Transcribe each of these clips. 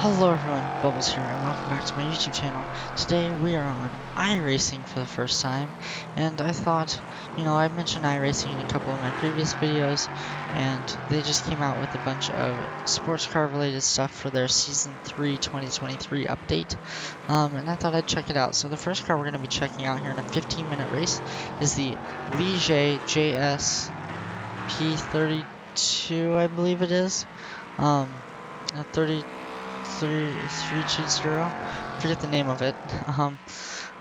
Hello everyone, Bubbles here, and welcome back to my YouTube channel. Today we are on iRacing for the first time, and I thought, I mentioned iRacing in a couple of my previous videos, and they just came out with a bunch of sports car related stuff for their Season 3 2023 update, and I thought I'd check it out. So the first car we're going to be checking out here in a 15-minute race is the Ligier JS P320, I believe it is. 320, forget the name of it.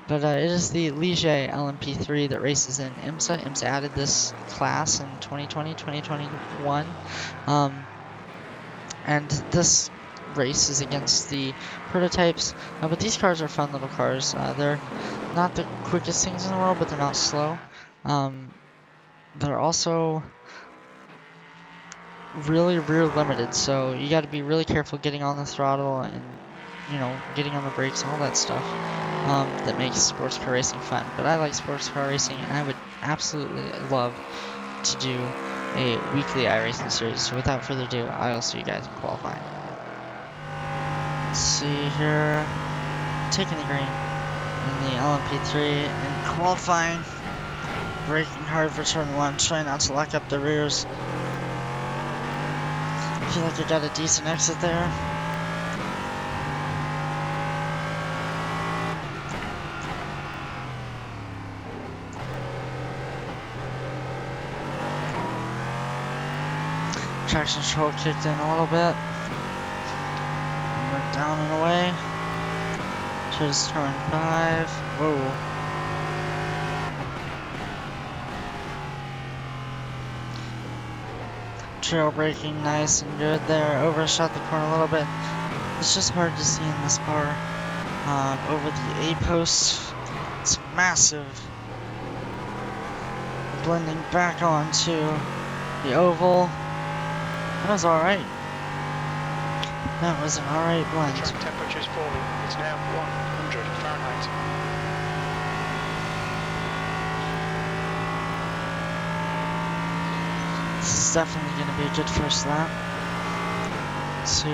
But it is the Ligier LMP3 that races in IMSA. IMSA added this class in 2020, 2021. And this race is against the prototypes. But these cars are fun little cars. They're not the quickest things in the world, but they're not slow. They're also really rear limited, so you got to be really careful getting on the throttle and getting on the brakes, all that stuff that makes sports car racing fun. But I like sports car racing, and I would absolutely love to do a weekly iRacing series. So without further ado, I'll see you guys in qualifying. Let's see here, taking the green in the LMP3 and qualifying, braking hard for turn 1, trying not to lock up the rears. I feel like I got a decent exit there. Traction control kicked in a little bit. And we're down and away. Just turn 5. Whoa. Trail braking nice and good there. Overshot the corner a little bit. It's just hard to see in this car. Over the A-post. It's massive. Blending back onto the oval. That was alright. That was an alright blend. The track temperature is falling. It's now 100 Fahrenheit. This is definitely going to be a good first lap. See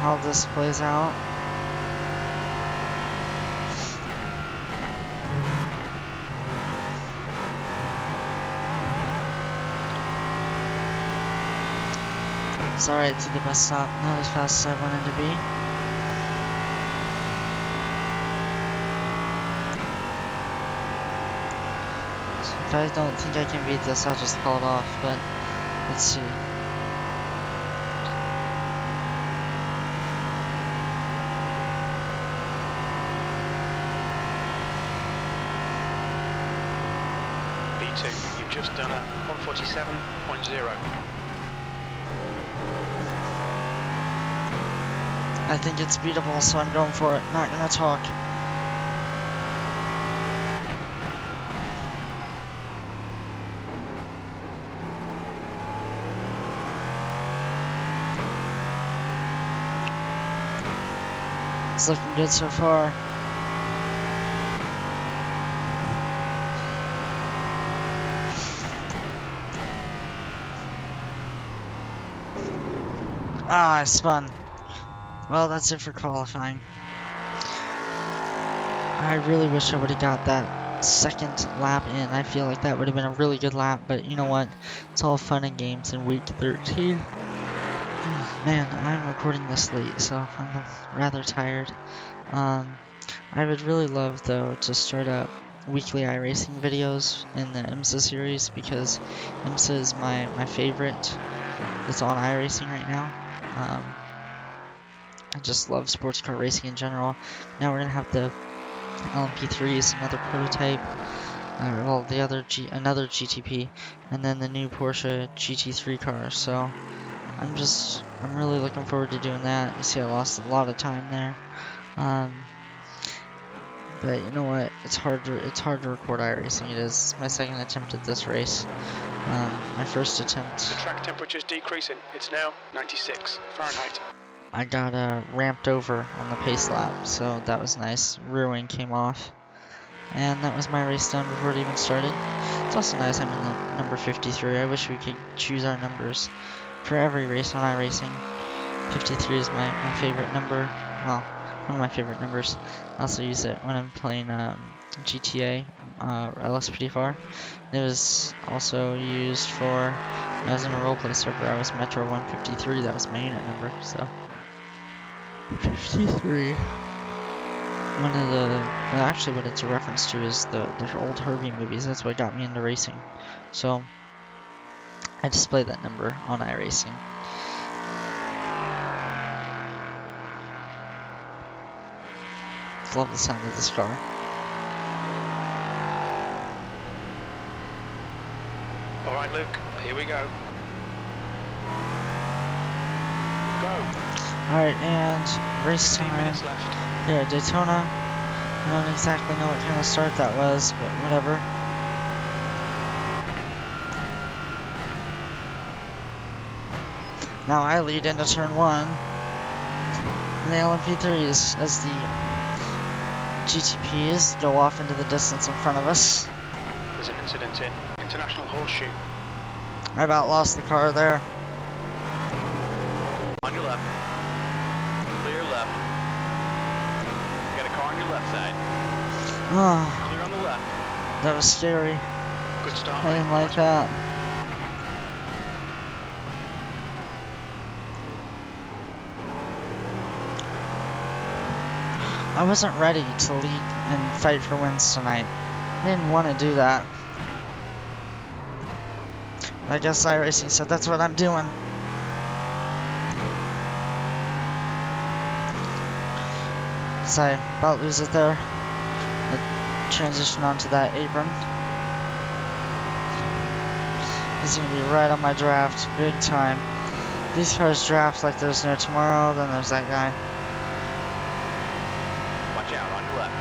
how this plays out. It's alright to the bus stop, not as fast as I wanted to be. So if I don't think I can beat this, I'll just call it off, but let's see. B2, you've just done a 147.0. I think it's beatable, so I'm going for it. Not gonna talk. It's looking good so far. Ah, I spun. Well, that's it for qualifying. I really wish I would have got that second lap in. I feel like that would have been a really good lap, but you know what? It's all fun and games in week 13. Man, I'm recording this late, so I'm rather tired. I would really love, though, to start up weekly iRacing videos in the IMSA series, because IMSA is my favorite that's on iRacing right now. I just love sports car racing in general. Now we're gonna have the LMP3s, another prototype, well, another GTP, and then the new Porsche GT3 car. So I'm really looking forward to doing that. You see, I lost a lot of time there, but you know what? It's hard to record iRacing. It is my second attempt at this race. My first attempt. The track temperature is decreasing. It's now 96 Fahrenheit. I got ramped over on the pace lap, so that was nice. Rear wing came off, and that was my race done before it even started. It's also nice I'm in the number 53. I wish we could choose our numbers for every race on iRacing. 53 is my favorite number. Well, one of my favorite numbers. I also use it when I'm playing GTA LSPDFR. It was also used for when I was in a roleplay server. I was Metro 153. That was my unit number. So 53. One of the actually what it's a reference to is the old Herbie movies. That's what got me into racing. So I display that number on iRacing. Love the sound of this car. All right, Luke, here we go. Go. Alright, and race 15 time. minutes left. Yeah, Daytona. I don't exactly know what kind of start that was, but whatever. Now I lead into turn 1. And the LMP3s as the GTPs go off into the distance in front of us. There's an incident in International Horseshoe. I about lost the car there. On your left. Clear left. You got a car on your left side. Oh, Clear on the left. that was scary. Good start, I mate. didn't like that. I wasn't ready to lead and fight for wins tonight. I didn't want to do that. I guess iRacing said that's what I'm doing. So I about lose it there. I transition onto that apron. He's gonna be right on my draft, big time. These cars draft like there's no tomorrow, then there's that guy. Watch out, on your left.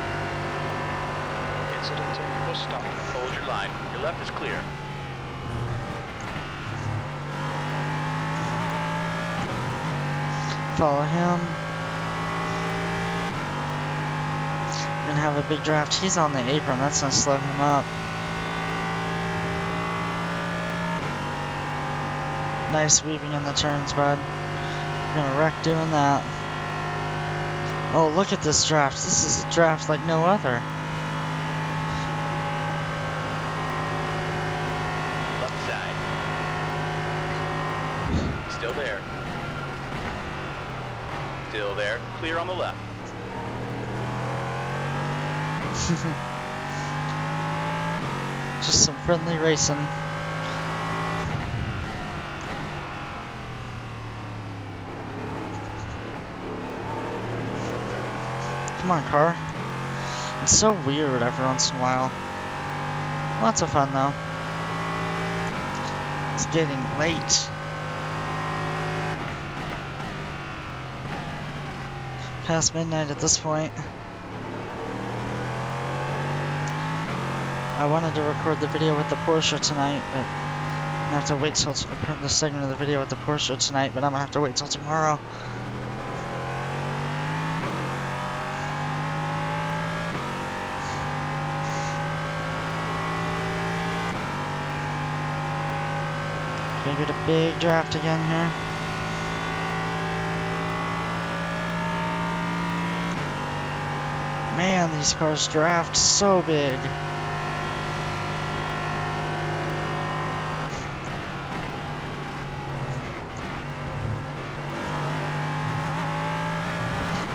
Incident in bus stop. Hold your line. Your left is clear. Follow him. Gonna have a big draft. He's on the apron, that's gonna slow him up. Nice weaving in the turns, bud. You're gonna wreck doing that. Oh, look at this draft. This is a draft like no other. Left side. Still there. Still there. Clear on the left. Just some friendly racing. Come on, car. It's so weird every once in a while. Lots of fun, though. It's getting late. Past midnight at this point. I wanted to record the video with the Porsche tonight, but I'm gonna have to wait till the segment of the video with the Porsche tonight, but I'm gonna have to wait till tomorrow. Gonna get a big draft again here. Man, these cars draft so big.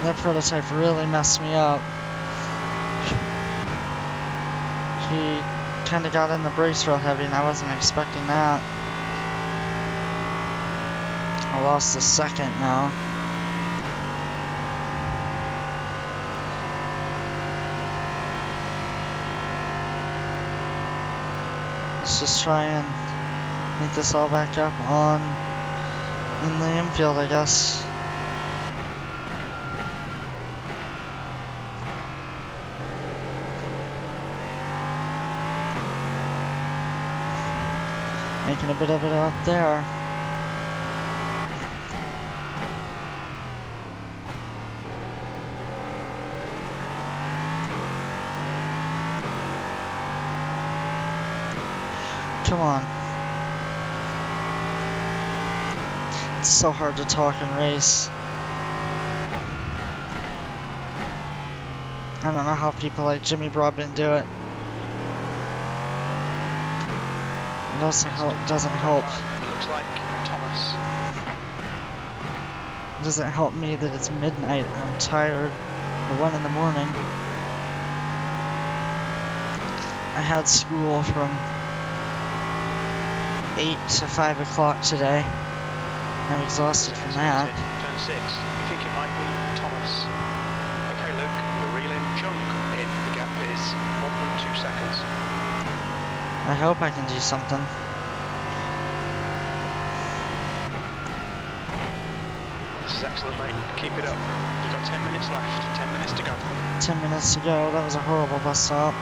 That prototype really messed me up. He kind of got in the brakes real heavy and I wasn't expecting that. I lost the second now. Let's just try and make this all back up on in the infield, I guess. Making a bit of it out there. Come on. It's so hard to talk and race. I don't know how people like Jimmy Broadbent do it. It also doesn't help. Looks like Thomas. It doesn't help me that it's midnight and I'm tired. Or 1 in the morning. I had school from 8 to 5 o'clock today. I'm exhausted from that. Turn 6. You think it might be Thomas. Okay, Luke, you're reeling Junk in. The gap is 1.2 seconds. I hope I can do something. This is excellent, mate. Keep it up. You've got 10 minutes left. 10 minutes to go. 10 minutes to go. That was a horrible bus stop.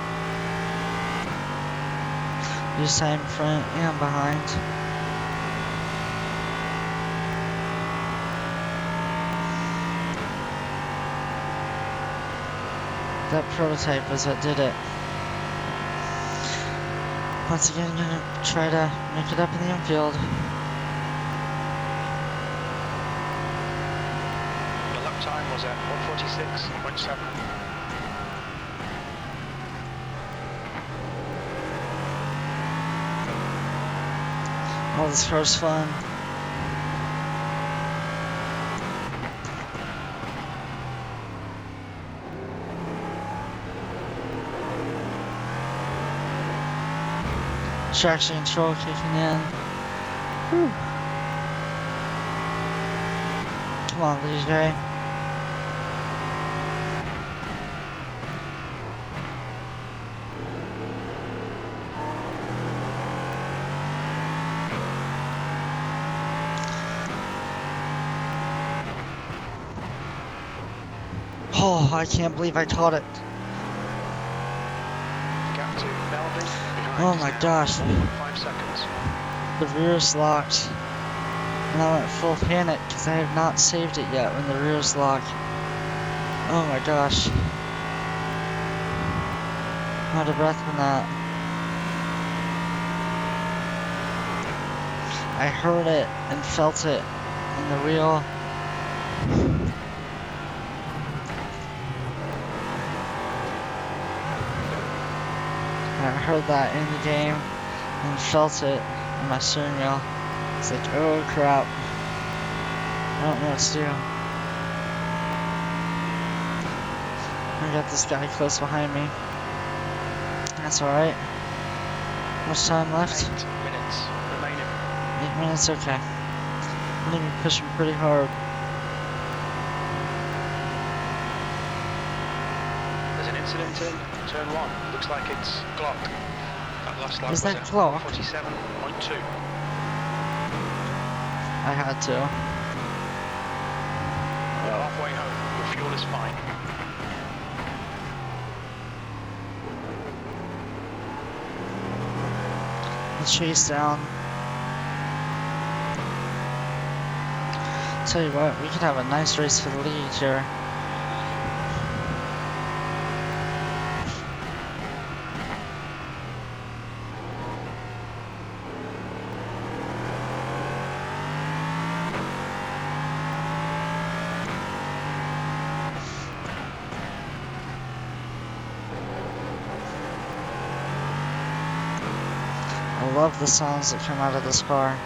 You say in front and behind. That prototype was what did it. Once again, gonna try to make it up in the infield. The lap time was at 1:46.7. Oh, this car's fun. Traction control kicking in. Whew. Come on, Ligier. Oh, I can't believe I caught it. Gap to Melvin. Behind Oh is my now gosh. 5 seconds. The rear's locked. And I went full panic because I have not saved it yet when the rear's locked. Oh my gosh. I'm out of breath from that. I heard it and felt it in the wheel. I heard that in the game and felt it in my steering wheel. It's like, oh crap. I don't know what to do. I got this guy close behind me. That's alright. How much time left? 8 minutes remaining. 8 minutes, okay. I'm gonna be pushing pretty hard. There's an incident in turn 1. Looks like it's Glock. That last lap Is was that at Glock? 47.2. I had to. You're halfway home. Your fuel is fine. The chase down. Tell you what, we could have a nice race for the lead here. I love the sounds that come out of this car.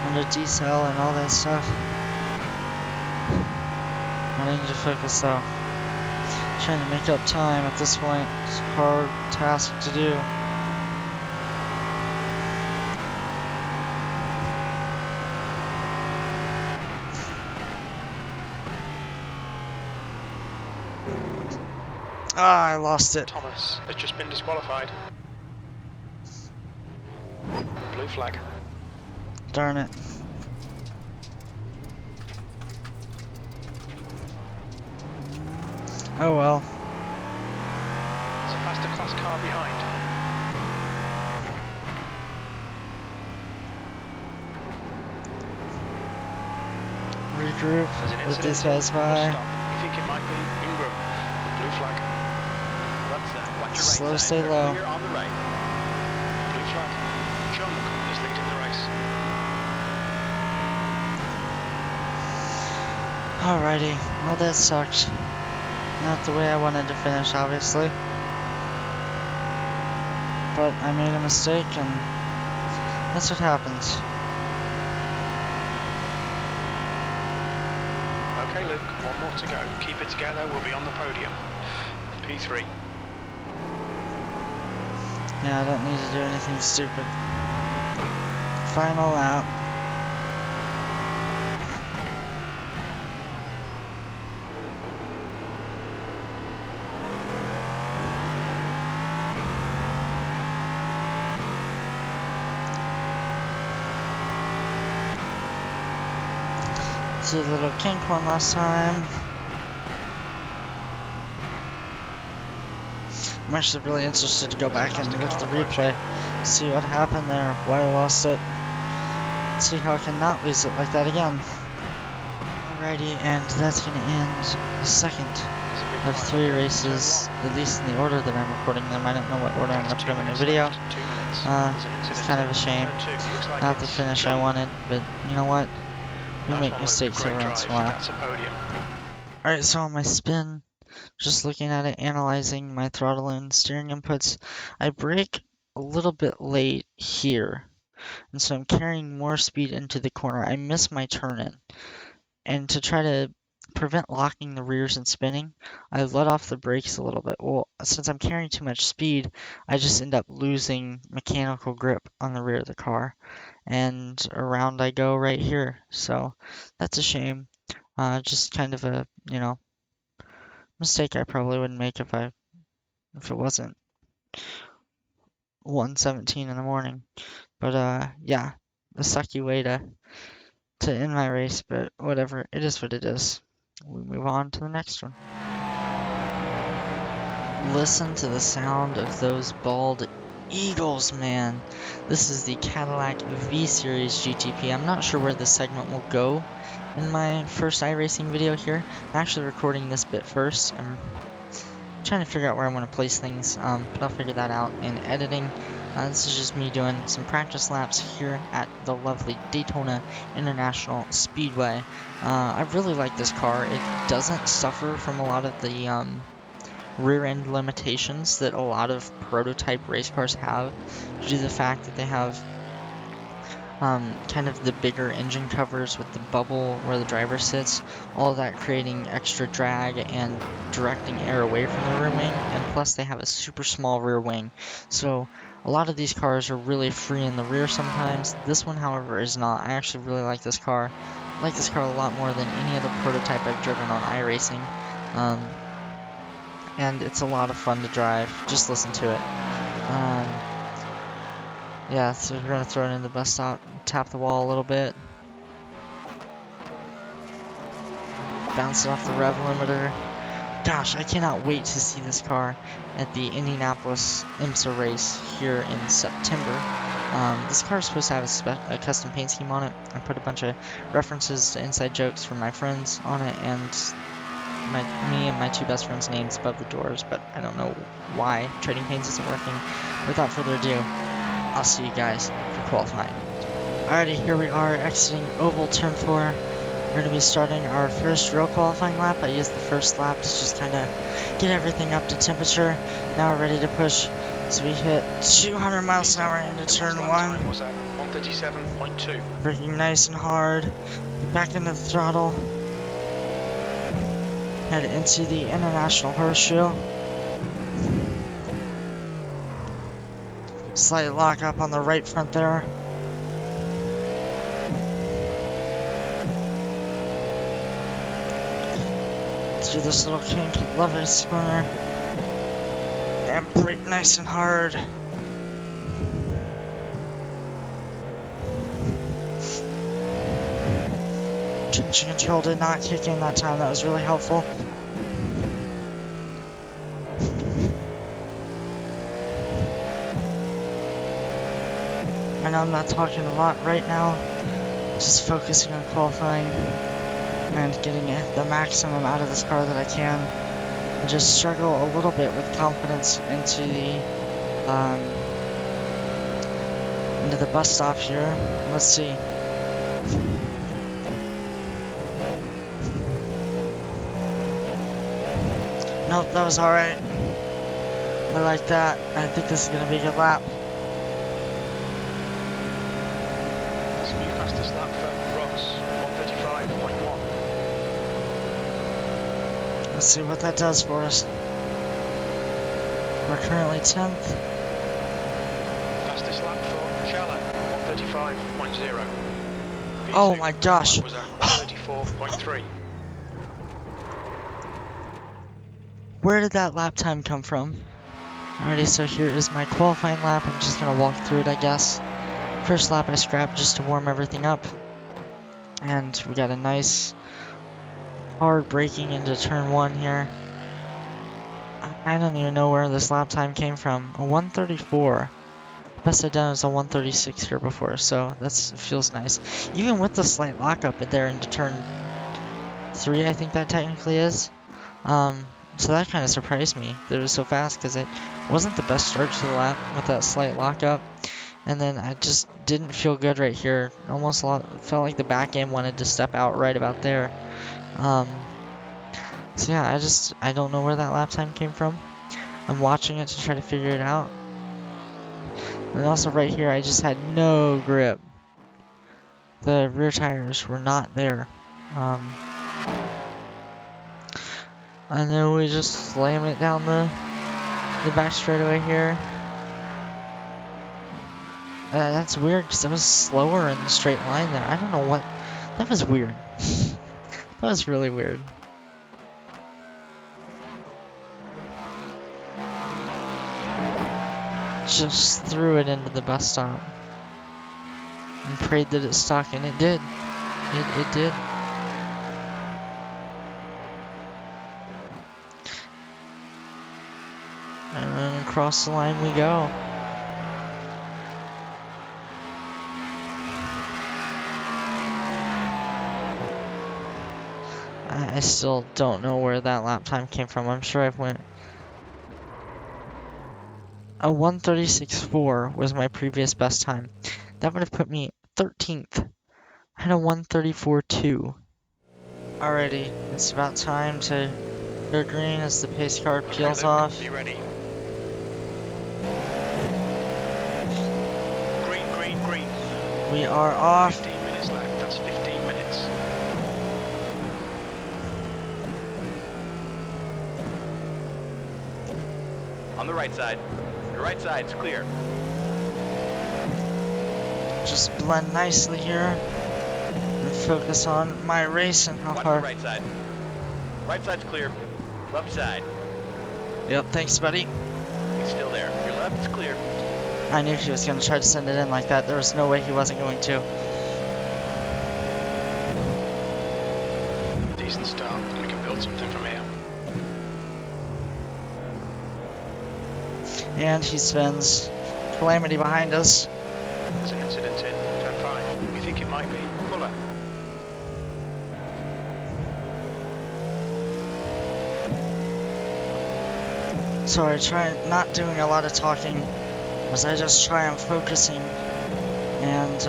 And the detail and all that stuff. I need to focus though. Trying to make up time at this point. It's a hard task to do. Ah, I lost it. Thomas has just been disqualified. Blue flag. Darn it. Oh well. It's a faster class car behind. Regroup. There's an Let incident. these guys Bus by. stop. You think it might be Ingram? Blue flag. Watch your Slow, right stay side. low. Clear on the right. Blue flag. Junk is leading the race. Alrighty, well that sucked. Not the way I wanted to finish, obviously. But I made a mistake, and that's what happens. Okay, Luke, one more to go. Keep it together, we'll be on the podium. P3. Yeah, I don't need to do anything stupid. Final lap. Did a little kink one last time. I'm actually really interested to go back and look at the replay, see what happened there, why I lost it, see how I can not lose it like that again. Alrighty, and that's going to end the second of 3 races, at least in the order that I'm recording them. I don't know what order I'm going to put them in the video. It's kind of a shame. Not the finish I wanted, but you know what? We make mistakes every once in a while. Alright, so on my spin, just looking at it, analyzing my throttle and steering inputs, I brake a little bit late here, and so I'm carrying more speed into the corner. I miss my turn-in, and to try to prevent locking the rears and spinning, I let off the brakes a little bit. Well, since I'm carrying too much speed, I just end up losing mechanical grip on the rear of the car, and around I go right here. So that's a shame. Just kind of a, mistake I probably wouldn't make if it wasn't 1:17 in the morning. But yeah, a sucky way to end my race, but whatever, it is what it is. We move on to the next one. Listen to the sound of those bald eagles, man. This is the Cadillac V-Series GTP. I'm not sure where this segment will go in my first iRacing video here. I'm actually recording this bit first. I'm trying to figure out where I want to place things, but I'll figure that out in editing. This is just me doing some practice laps here at the lovely Daytona International Speedway. I really like this car. It doesn't suffer from a lot of the rear end limitations that a lot of prototype race cars have, due to the fact that they have kind of the bigger engine covers with the bubble where the driver sits, all of that creating extra drag and directing air away from the rear wing, and plus they have a super small rear wing. So a lot of these cars are really free in the rear sometimes. This one, however, is not. I actually really like this car. I like this car a lot more than any other prototype I've driven on iRacing. And it's a lot of fun to drive. Just listen to it. Yeah, so we're going to throw it in the bus stop, tap the wall a little bit, bounce it off the rev limiter. Gosh, I cannot wait to see this car at the Indianapolis IMSA race here in September. This car is supposed to have a custom paint scheme on it. I put a bunch of references to inside jokes from my friends on it, and me and my 2 best friends' names above the doors, but I don't know why trading paints isn't working. Without further ado, I'll see you guys for qualifying. Alrighty, here we are exiting Oval Turn 4. We're going to be starting our first real qualifying lap. I used the first lap to just kind of get everything up to temperature. Now we're ready to push. So we hit 200 miles an hour into turn 1. 137.2. Braking nice and hard. Back into the throttle. Head into the International Horseshoe. Slight lock up on the right front there. Through this little kink, lovely spinner. And brake nice and hard. Traction control did not kick in that time, that was really helpful. I know I'm not talking a lot right now, just focusing on qualifying and getting the maximum out of this car that I can. I just struggle a little bit with confidence into the bus stop here. Let's see. Nope, that was alright. I like that. I think this is going to be a good lap. This will be your fastest lap for Ross, 1:35.1. Let's see what that does for us. We're currently 10th. Fastest lap for Charlotte, 1:35.0. Oh my gosh. Was at 1:34.3. Where did that lap time come from? Alrighty, so here is my qualifying lap. I'm just going to walk through it, I guess. First lap I scrapped just to warm everything up. And we got a nice hard braking into turn 1 here. I don't even know where this lap time came from. A 134. Best I've done is a 136 here before, so that feels nice. Even with the slight lockup in there into turn 3, I think that technically is. So that kind of surprised me that it was so fast because it wasn't the best start to the lap with that slight lockup. And then I just didn't feel good right here. Almost felt like the back end wanted to step out right about there. So yeah, I don't know where that lap time came from. I'm watching it to try to figure it out. And also right here, I just had no grip. The rear tires were not there. And then we just slam it down the back straightaway here. That's weird because it was slower in the straight line there. I don't know what. That was weird. That was really weird. Just threw it into the bus stop and prayed that it stuck, and it did. It did. And then across the line we go. I still don't know where that lap time came from. I'm sure I've went. A 136.4 was my previous best time. That would have put me 13th. I had a 134.2. Alrighty, it's about time to go green as the pace car peels off. Be ready. Green, green, green. We are off. 15 minutes left. That's 15 minutes. On the right side. Your right side's clear. Just blend nicely here and focus on my race and how Watch hard. the right side. Right side's clear. Left side. Yep, thanks, buddy. He's still there. Your left's clear. I knew he was going to try to send it in like that. There was no way he wasn't going to. Decent start. We can build something from here. And he spins. Calamity behind us. There's an incident in turn 5. We think it might be Fuller. So I try not doing a lot of talking, as I just try on focusing and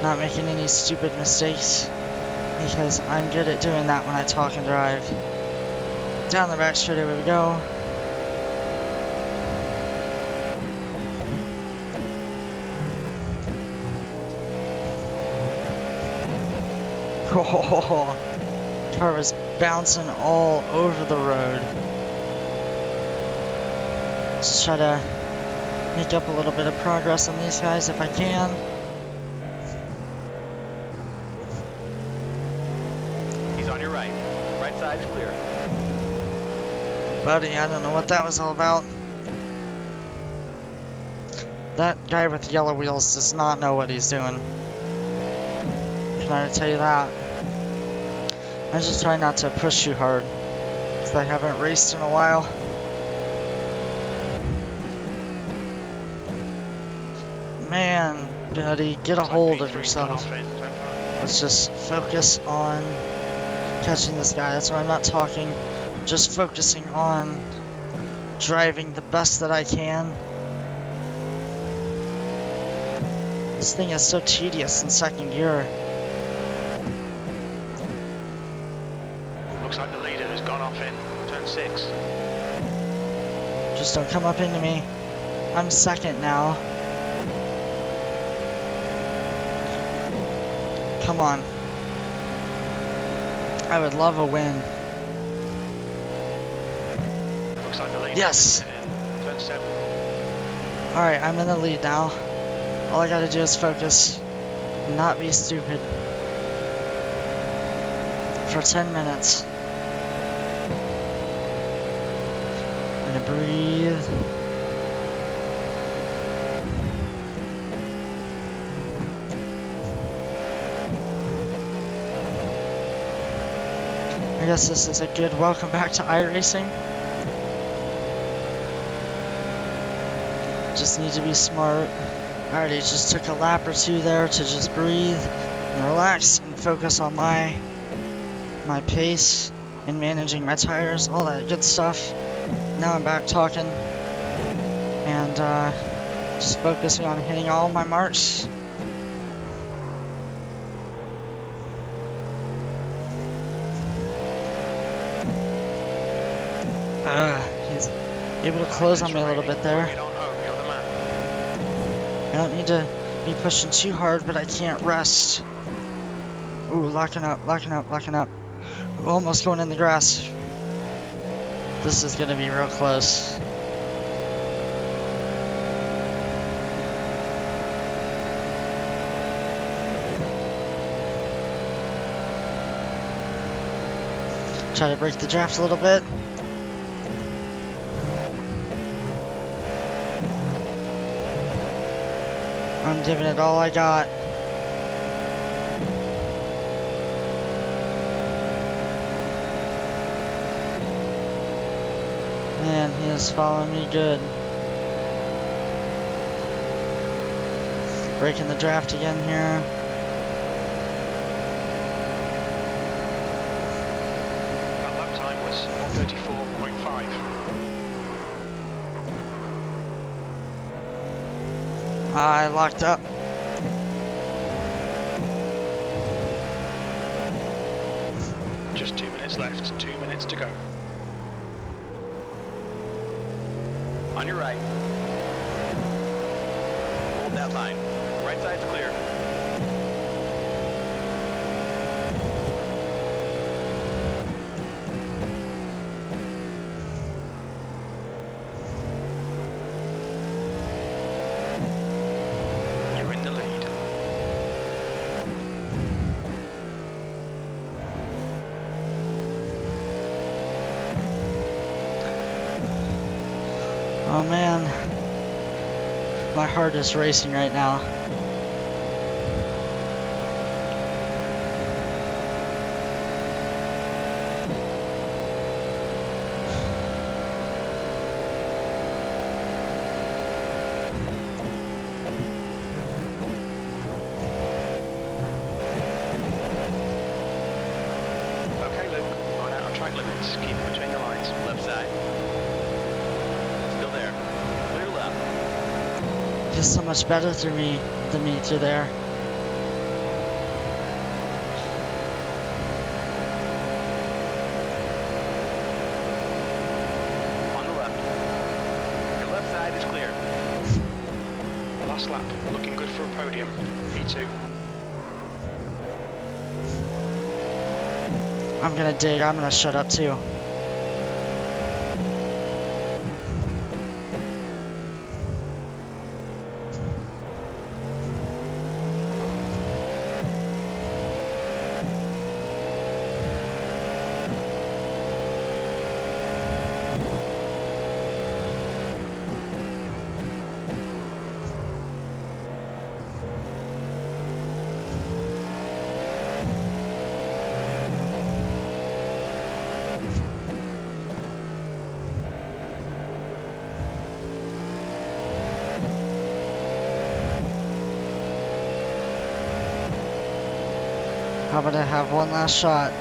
not making any stupid mistakes, because I'm good at doing that when I talk and drive. Down the back straightaway we go. Oh, car was bouncing all over the road. Just try to make up a little bit of progress on these guys if I can. He's on your right. Right side's clear. Buddy, I don't know what that was all about. That guy with yellow wheels does not know what he's doing. Can I tell you that? I just try not to push too hard, because I haven't raced in a while. Man, buddy, get a hold of yourself. Let's just focus on catching this guy. That's why I'm not talking. Just focusing on driving the best that I can. This thing is so tedious in second gear. Looks like the leader has gone off in turn 6. Just don't come up into me. I'm second now. Come on. I would love a win. Looks like the leader Yes. in turn 7. Alright, I'm in the lead now. All I gotta do is focus. Not be stupid. For 10 minutes. I'm gonna breathe. I guess this is a good welcome back to iRacing. Just need to be smart. I already just took a lap or two there to just breathe and relax and focus on my pace and managing my tires, all that good stuff. Now I'm back talking and just focusing on hitting all my marks. He's able to close on me a little bit there. Bring it on home, you're the man. I don't need to be pushing too hard, but I can't rest. Ooh, locking up, locking up, locking up. Almost going in the grass. This is gonna be real close. Try to break the draft a little bit. I'm giving it all I got. Man, he is following me good. Breaking the draft again here. That lap time was 1:34.5. I locked up. Just 2 minutes left, 2 minutes to go. On your right. Hold that line. Right side's clear. You're in the lead. Oh man. My heart is racing right now. Okay, Luke, going out on track limits. Keep it between the lines. Left side. Still there. Clear left. Feels so much better through me than me through there. On the left. Your left side is clear. Last lap, looking good for a podium. P2. I'm gonna dig, I'm gonna shut up too. How about I have one last shot?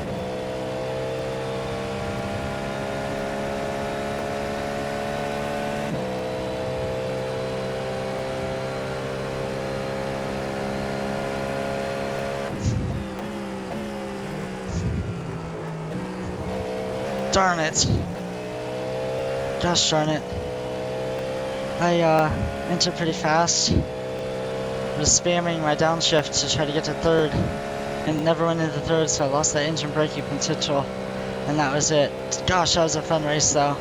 Darn it. Gosh darn it. I entered pretty fast. Was spamming my downshift to try to get to third. And never went into third, so I lost that engine braking potential. And that was it. Gosh, that was a fun race though.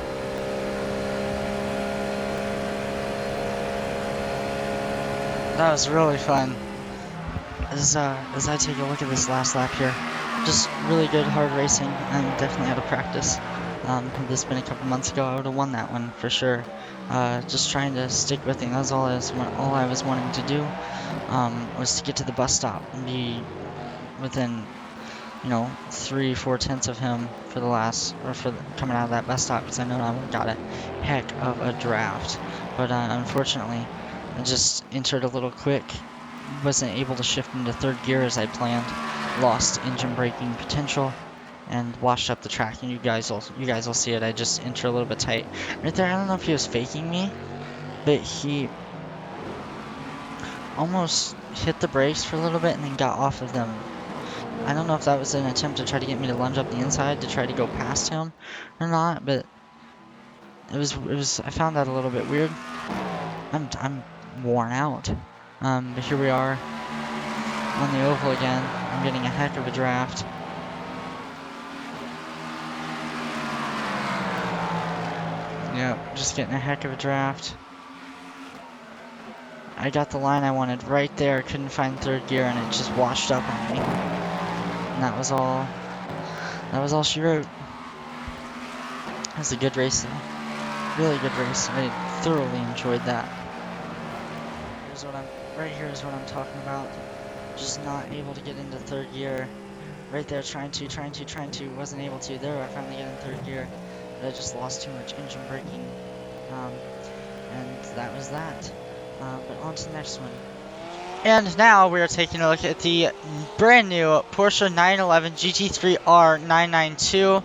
That was really fun. As I take a look at this last lap here, just really good hard racing. I'm definitely out of practice. Had this been a couple months ago, I would have won that one for sure. Just trying to stick with it. That's all I was wanting to do. Was to get to the bus stop and be within, 3-4 tenths of him for the last, or for coming out of that bus stop, because I know I got a heck of a draft. But unfortunately, I just entered a little quick. Wasn't able to shift into third gear as I planned. Lost engine braking potential and washed up the track. And you guys will see it. I just entered a little bit tight right there. I don't know if he was faking me, but he almost hit the brakes for a little bit and then got off of them. I don't know if that was an attempt to try to get me to lunge up the inside to try to go past him or not, but it was I found that a little bit weird. I'm worn out. But here we are on the oval again. I'm getting a heck of a draft. Yep, just getting a heck of a draft. I got the line I wanted right there. Couldn't find third gear, and it just washed up on me. And that was all. That was all she wrote. It was a good race, though. Really good race. I thoroughly enjoyed that. Right here is what I'm talking about. Just not able to get into third gear. Right there, trying to, wasn't able to. There, I finally get in third gear. But I just lost too much engine braking. And that was that. But on to the next one. And now we are taking a look at the brand new Porsche 911 GT3R 992.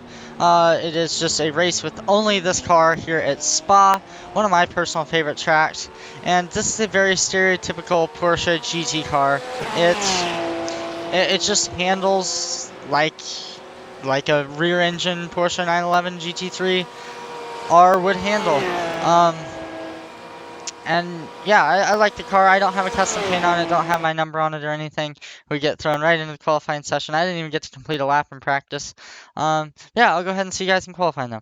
It is just a race with only this car here at Spa, one of my personal favorite tracks. And this is a very stereotypical Porsche GT car. It just handles like a rear-engine Porsche 911 GT3R would handle. And yeah, I like the car. I don't have a custom paint on it, don't have my number on it or anything. We get thrown right into the qualifying session. I didn't even get to complete a lap in practice. Yeah, I'll go ahead and see you guys in qualifying though.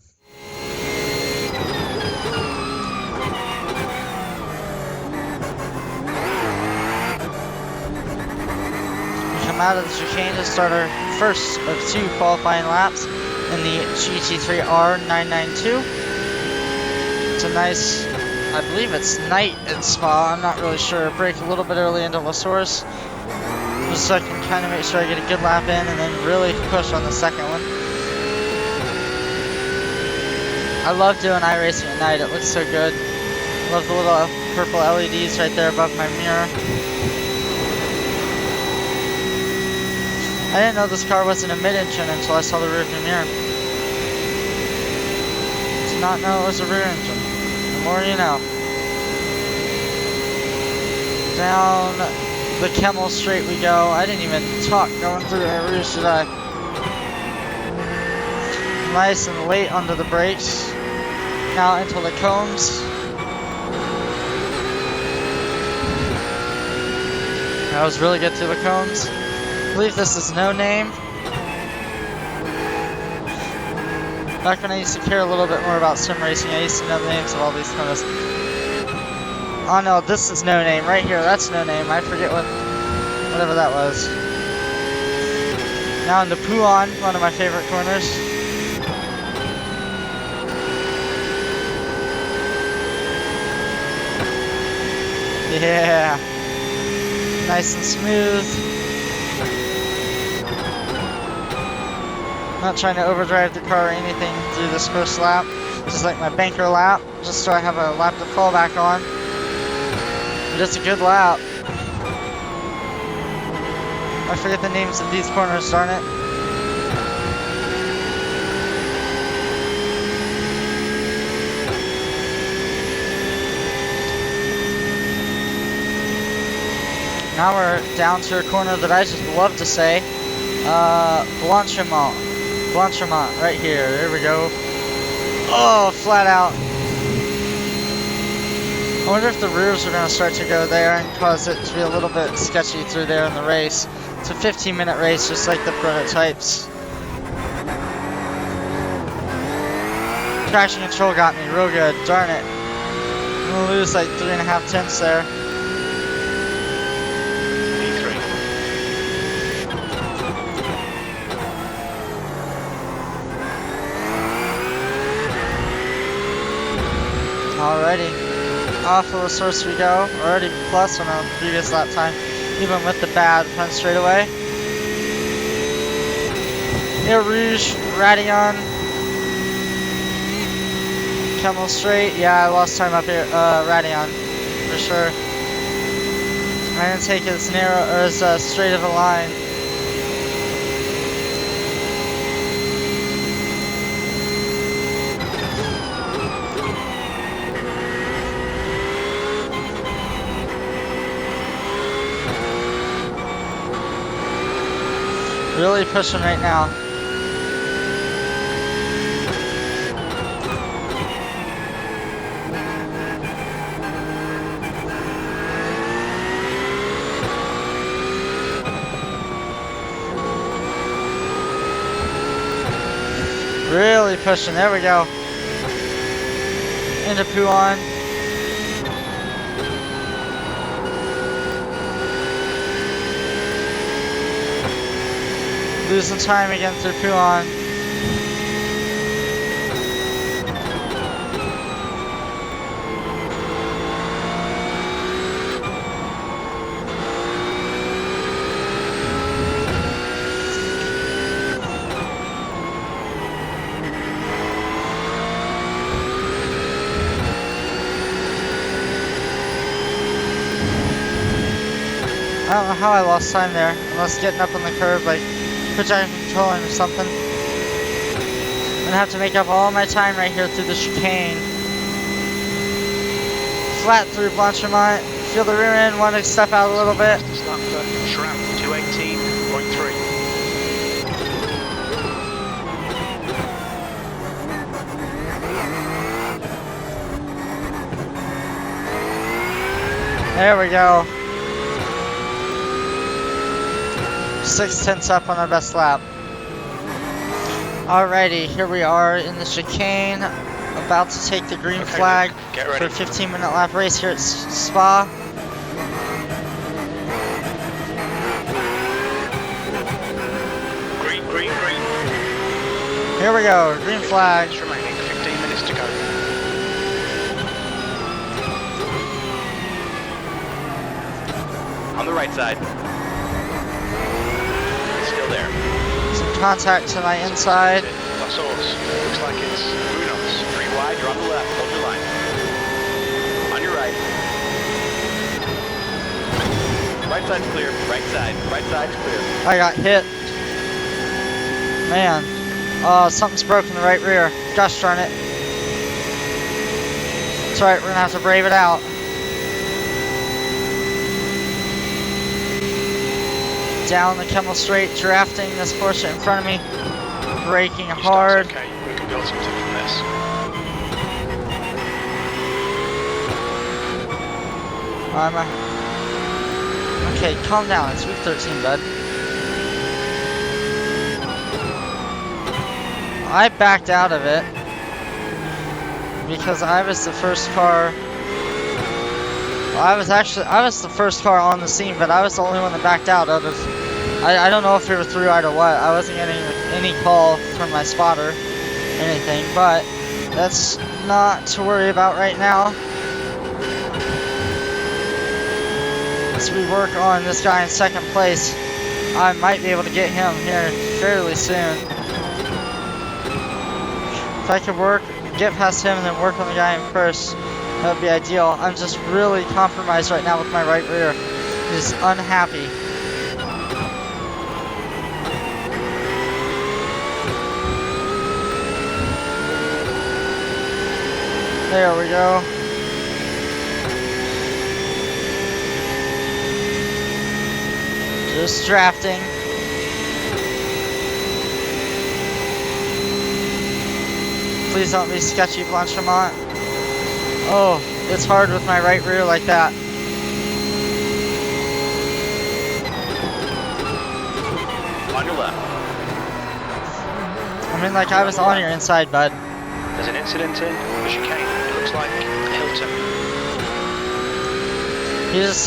We come out of the chicane to start our first of 2 qualifying laps in the GT3R 992. It's a nice, I believe it's night at Spa, I'm not really sure. Brake a little bit early into La Source, just so I can kind of make sure I get a good lap in and then really push on the second one. I love doing iRacing at night, it looks so good. Love the little purple LEDs right there above my mirror. I didn't know this car wasn't a mid-engine until I saw the rearview mirror. Did not know it was a rear engine. The more you know. Down the Kemmel Straight we go. I didn't even talk going through the rear, should I? Nice and late under the brakes. Now into the cones. That was really good through the cones. I believe this is No Name. Back when I used to care a little bit more about sim racing, I used to know the names of all these cars. Oh no, this is No Name right here. That's No Name. I forget whatever that was. Now into Puan, one of my favorite corners. Yeah, nice and smooth. Not trying to overdrive the car or anything through this first lap. Just like my banker lap, just so I have a lap to fall back on. But it's a good lap. I forget the names of these corners, darn it. Now we're down to a corner that I just love to say, Blanchimont. Blanchimont, right here. There we go. Oh, flat out. I wonder if the rears are going to start to go there and cause it to be a little bit sketchy through there in the race. It's a 15-minute race, just like the prototypes. Traction control got me real good. Darn it. I'm going to lose like 3.5 tenths there. Alrighty. Off of the source we go. Already plus on a previous lap time, even with the bad front straightaway. Air Rouge, Radion, Camel Straight. Yeah, I lost time up here. Radion, for sure. I didn't take as narrow or as straight of a line. Really pushing right now. Really pushing. There we go. Into Pouan. Losing time again through Pouan. I don't know how I lost time there, unless getting up on the curb, like projecting controlling or something. I'm gonna have to make up all my time right here through the chicane. Flat through Blanchimont. Feel the rear end, want to step out a little bit. Lap for Schramm, 218.3. There we go. 6 tenths up on our best lap. Alrighty, here we are in the chicane, about to take the green flag for a 15-minute lap race here at Spa. Green, green, green. Here we go, green flag. Remaining, 15 minutes to go. On the right side. Still there. Some contact to my inside. La Source. Looks like it's Bruno's. 3 wide, you're on the left. Hold your line. On your right. Right side's clear. Right side. Right side's clear. I got hit. Man. Oh, something's broken in the right rear. Gosh darn it. It's alright, we're gonna have to brave it out. Down the Camel Straight, drafting this Porsche in front of me. Braking hard. Okay, we can build something from this. Okay, calm down. It's week 13, bud. I backed out of it because I was the first car. Well, I was the first car on the scene, but I was the only one that backed out of it. I don't know if we were through-eyed or what. I wasn't getting any call from my spotter or anything, but that's not to worry about right now. As we work on this guy in second place, I might be able to get him here fairly soon. If I could get past him and then work on the guy in first, that would be ideal. I'm just really compromised right now with my right rear. Just unhappy. There we go. Just drafting. Please don't be sketchy, Blanchemont. Oh, it's hard with my right rear like that. On your left. I mean, like I was on your inside, bud. There's an incident in the chicane. It looks like Hilton.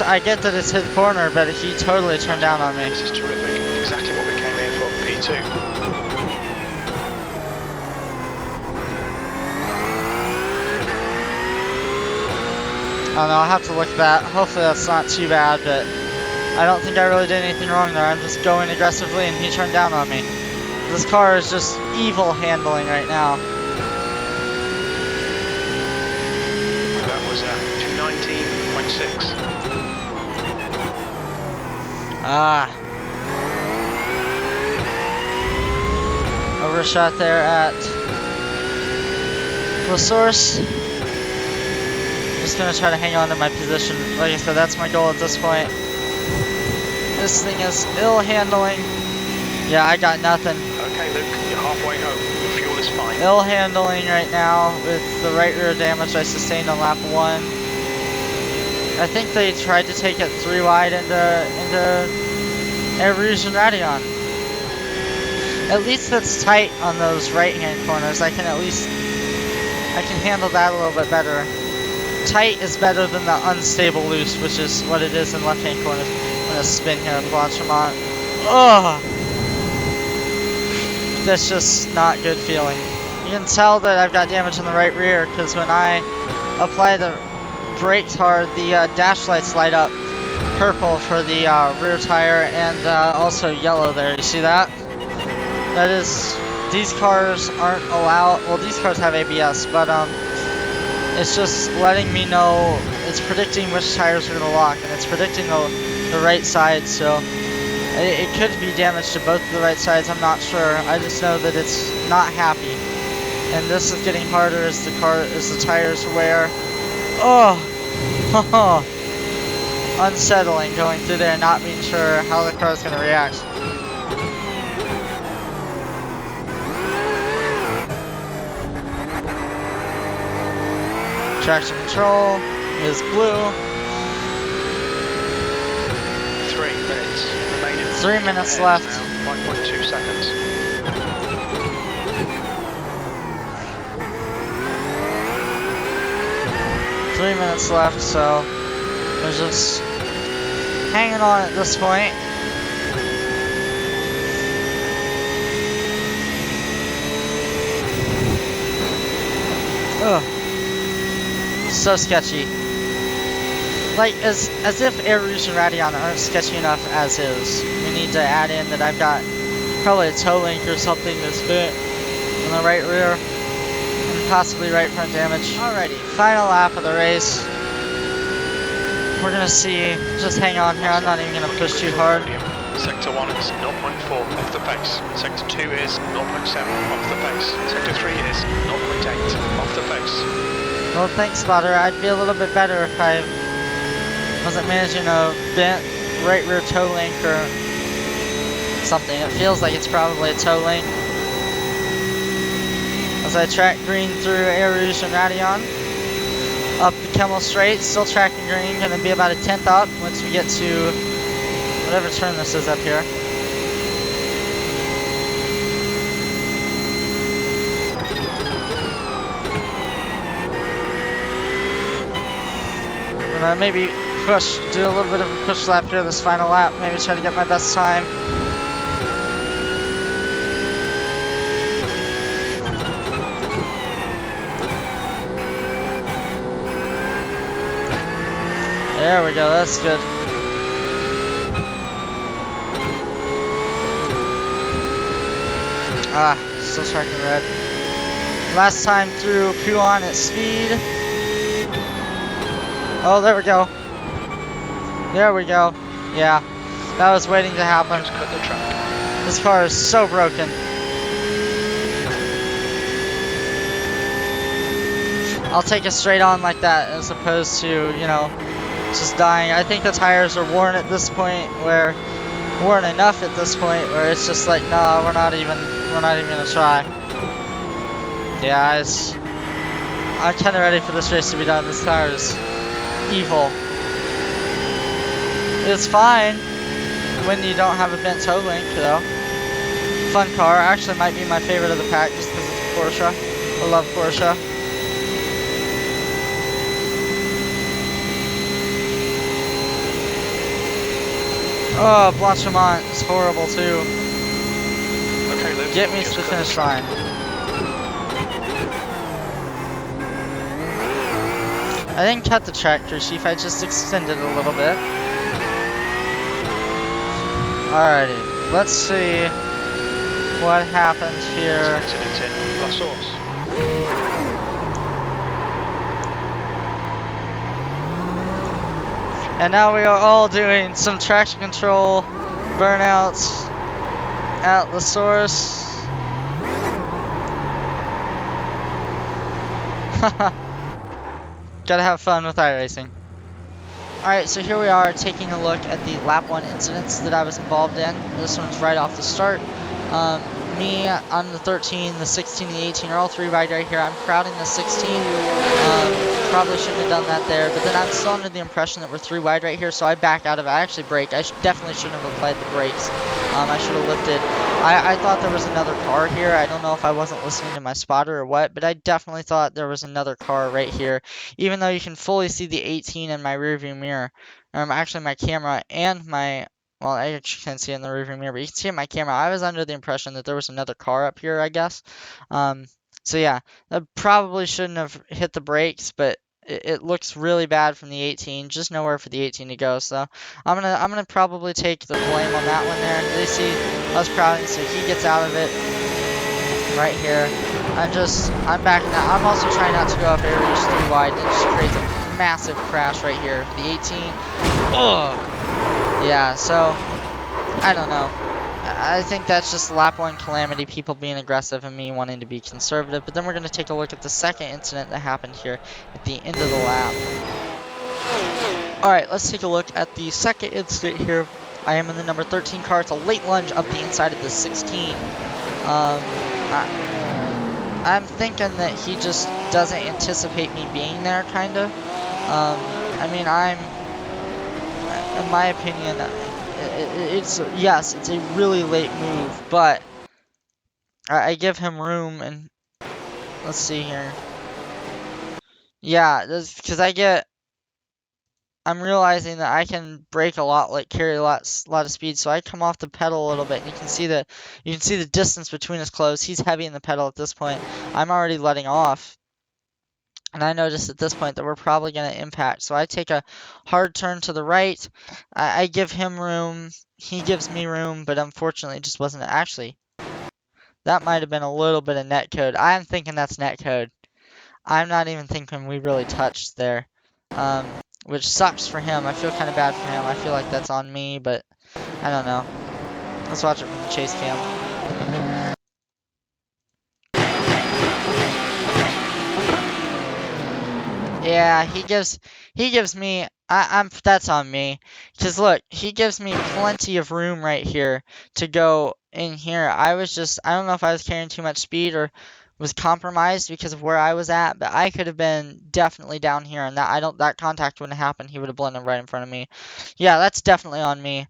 I get that it's his corner, but he totally turned down on me. This is terrific. Exactly what we came here for, P2. I don't know, I'll have to look at that. Hopefully that's not too bad, but I don't think I really did anything wrong there. I'm just going aggressively and he turned down on me. This car is just evil handling right now. That was 219.6. Ah. Overshot there at the source. Just gonna try to hang on to my position. Like I said, that's my goal at this point. This thing is ill handling. Yeah, I got nothing. Okay, Luke, you're halfway home. Your fuel is fine. Ill handling right now with the right rear damage I sustained on lap 1. I think they tried to take it 3 wide into Air Rouge and Radeon. At least it's tight on those right-hand corners. I can handle that a little bit better. Tight is better than the unstable loose, which is what it is in left-hand corners. I'm gonna spin here at Blanchemont. Ugh! That's just not good feeling. You can tell that I've got damage in the right rear because when I apply the brakes hard, the dash lights light up purple for the rear tire and also yellow there. You see that? That is, these cars aren't allowed, well these cars have ABS, but it's just letting me know, it's predicting which tires are going to lock, and it's predicting the right side, so it could be damage to both of the right sides, I'm not sure. I just know that it's not happy. And this is getting harder as the tires wear. Oh! Unsettling going through there and not being sure how the car is going to react. Traction control is blue. 3 minutes remaining. 3 minutes left. 5.2 seconds. Three minutes left, so we're just hanging on at this point. Ugh. So sketchy. Like, as if Air Rouge and Radeon aren't sketchy enough as is. We need to add in that I've got probably a toe link or something that's bit in the right rear. And possibly right front damage. Alrighty, final lap of the race. We're gonna see, just hang on here, I'm not even gonna push too hard. Sector 1 is 0.4 off the pace. Sector 2 is 0.7 off the pace. Sector 3 is 0.8 off the pace. Well, thanks, Spotter. I'd be a little bit better if I wasn't managing a bent right rear toe link or something. It feels like it's probably a toe link. As I track green through Air Rouge and Radeon. Up the Kemmel Straight, still tracking green, gonna be about a 10th up once we get to whatever turn this is up here. I'm gonna maybe push, do a little bit of a push lap here this final lap, maybe try to get my best time. There we go, that's good. Ah, still tracking red. Last time through Puan at speed. Oh, there we go. There we go. Yeah, that was waiting to happen. Just cut the track. This car is so broken. I'll take it straight on like that as opposed to, you know, just dying. I think the tires are worn at this point, where worn enough at this point where it's just like, nah, we're not even gonna try. Yeah, I'm kind of ready for this race to be done. This car is evil. It's fine when you don't have a bent toe link, though. Fun car. Actually, might be my favorite of the pack just because it's a Porsche. I love Porsche. Oh, Blanchimont is horrible too. Okay, Liv, Get me to just the cut finish track. line. I didn't cut the track, crew chief. I just extended a little bit. Alrighty, let's see what happens here. Incident in La Source. And now we are all doing some traction control burnouts at the source. Gotta have fun with iRacing. Alright, so here we are taking a look at the lap 1 incidents that I was involved in. This one's right off the start. Me on the 13, the 16, the 18 are all 3 wide right here. I'm crowding the 16. Probably shouldn't have done that there, but then I'm still under the impression that we're 3 wide right here, so I back out of it. I actually brake. I definitely shouldn't have applied the brakes. I should have lifted. I thought there was another car here. I don't know if I wasn't listening to my spotter or what, but I definitely thought there was another car right here, even though you can fully see the 18 in my rearview mirror. Actually, my camera and my... Well, I actually can't see it in the rearview mirror, but you can see it in my camera. I was under the impression that there was another car up here, I guess. So yeah, I probably shouldn't have hit the brakes, but it looks really bad from the 18. Just nowhere for the 18 to go. So I'm gonna probably take the blame on that one there. They see us crowding, so he gets out of it right here. I'm backing out. I'm also trying not to go up areas too wide. It just creates a massive crash right here. The 18. Ugh. Yeah, so, I don't know. I think that's just lap 1 calamity, people being aggressive and me wanting to be conservative. But then we're going to take a look at the second incident that happened here at the end of the lap. Alright, let's take a look at the second incident here. I am in the number 13 car. It's a late lunge up the inside of the 16. I'm thinking that he just doesn't anticipate me being there, kind of. I mean, in my opinion, it's a really late move, but I give him room, and let's see here. Yeah, because I'm realizing that I can brake a lot, like carry a lot of speed, so I come off the pedal a little bit, and you can see the distance between us close. He's heavy in the pedal at this point. I'm already letting off. And I notice at this point that we're probably going to impact. So I take a hard turn to the right. I give him room. He gives me room, but unfortunately it just wasn't. Actually, that might have been a little bit of netcode. I'm thinking that's netcode. I'm not even thinking we really touched there. Which sucks for him. I feel kind of bad for him. I feel like that's on me, but I don't know. Let's watch it from the chase cam. Yeah, he gives me, that's on me. Because look, he gives me plenty of room right here to go in here. I don't know if I was carrying too much speed or was compromised because of where I was at, but I could have been definitely down here, and that contact wouldn't have happened. He would have blended right in front of me. Yeah, that's definitely on me.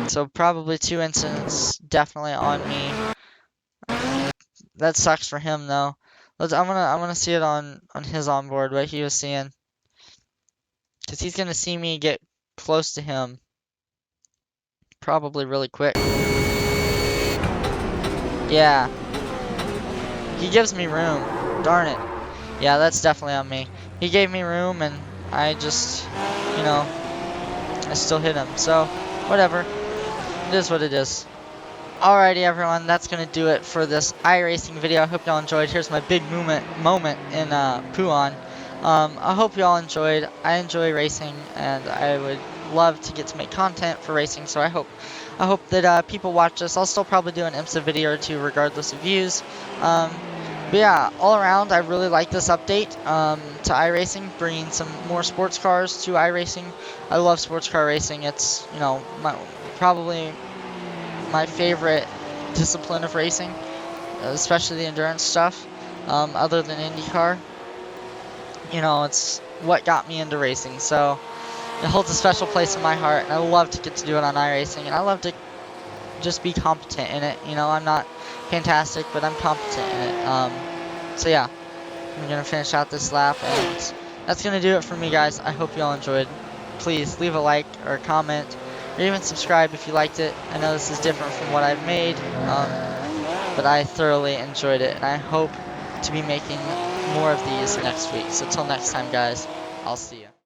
So probably 2 incidents definitely on me. That sucks for him though. I'm gonna see it on his onboard what he was seeing, cause he's gonna see me get close to him, probably really quick. Yeah, he gives me room. Darn it. Yeah, that's definitely on me. He gave me room, and I just, I still hit him. So whatever. It is what it is. Alrighty everyone, that's going to do it for this iRacing video. I hope y'all enjoyed. Here's my big moment in Puan. I hope y'all enjoyed. I enjoy racing, and I would love to get to make content for racing, so I hope that people watch this. I'll still probably do an IMSA video or 2 regardless of views. But yeah, all around, I really like this update to iRacing, bringing some more sports cars to iRacing. I love sports car racing. It's, probably my favorite discipline of racing. especially the endurance stuff. Other than IndyCar, you know, it's what got me into racing. So it holds a special place in my heart, and I love to get to do it on iRacing, and I love to just be competent in it. You know, I'm not fantastic, but I'm competent in it. So yeah, I'm gonna finish out this lap, and that's gonna do it for me, guys. I hope you all enjoyed. Please leave a like or a comment, or even subscribe if you liked it. I know this is different from what I've made, but I thoroughly enjoyed it, and I hope to be making more of these next week. So till next time, guys, I'll see you.